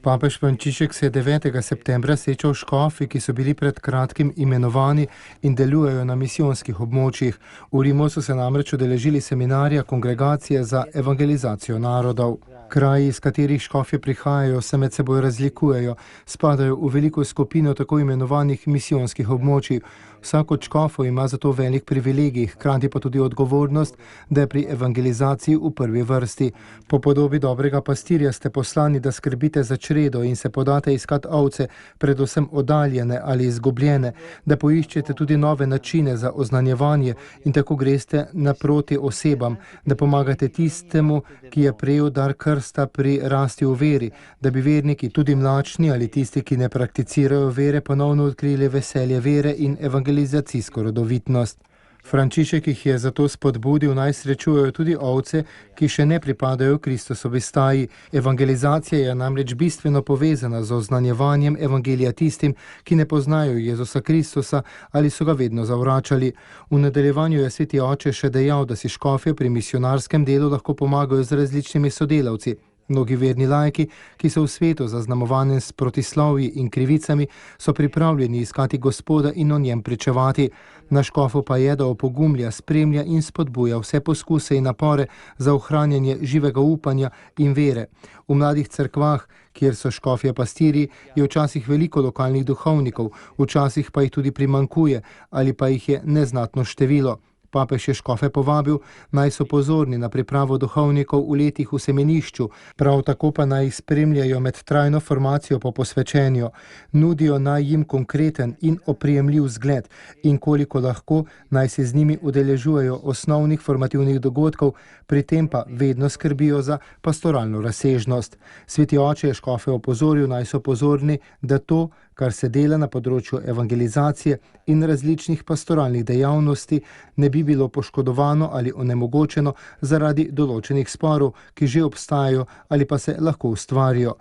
Papež Frančišek se je 9. septembra srečal s škofi, ki so bili pred kratkim imenovani in delujejo na misijonskih območjih. V Rimu so se namreč udeležili seminarja Kongregacije za evangelizacijo narodov. Kraji, iz katerih škofje prihajajo, se med seboj razlikujejo, spadajo v veliko skupino tako imenovanih misijonskih območij. Vsak od škofov ima zato velik privilegij, hkrati pa tudi odgovornost, da je pri evangelizaciji v prvi vrsti. Po podobi dobrega pastirja ste poslani, da skrbite za čredo in se podate iskat ovce, predvsem oddaljene ali izgubljene, da poiščete tudi nove načine za oznanjevanje in tako greste naproti osebam, da pomagate tistemu, ki je prejel dar krsta pri rasti v veri, da bi verniki, tudi mlačni ali tisti, ki ne prakticirajo vere, ponovno odkrili veselje vere in evangelizacijsko rodovitnost. Frančišek jih je zato spodbudil, naj srečujejo tudi ovce, ki še ne pripadajo Kristusovi staji. Evangelizacija je namreč bistveno povezana z oznanjevanjem evangelija tistim, ki ne poznajo Jezusa Kristusa ali so ga vedno zavračali. V nadaljevanju je sveti oče še dejal, da si škofje pri misionarskem delu lahko pomagajo z različnimi sodelavci. Mnogi verni laiki, ki so v svetu zaznamovani s protislovji in krivicami, so pripravljeni iskati Gospoda in o njem pričevati. Na škofu pa je, da opogumlja, spremlja in spodbuja vse poskuse in napore za ohranjanje živega upanja in vere. V mladih cerkvah, kjer so škofje pastirji, je včasih veliko lokalnih duhovnikov, včasih pa jih tudi primanjkuje ali pa jih je neznatno število. Papež je škofe povabil, naj so pozorni na pripravo duhovnikov v letih v semenišču, prav tako pa naj jih spremljajo med trajno formacijo po posvečenju. Nudijo naj jim konkreten in oprijemljiv zgled in koliko lahko naj se z njimi udeležujejo osnovnih formativnih dogodkov, pri tem pa vedno skrbijo za pastoralno razsežnost. Sveti oče je škofe opozoril, naj so pozorni, da to, kar se dela na področju evangelizacije in različnih pastoralnih dejavnosti, ne bi bilo poškodovano ali onemogočeno zaradi določenih sporov, ki že obstajajo ali pa se lahko ustvarijo.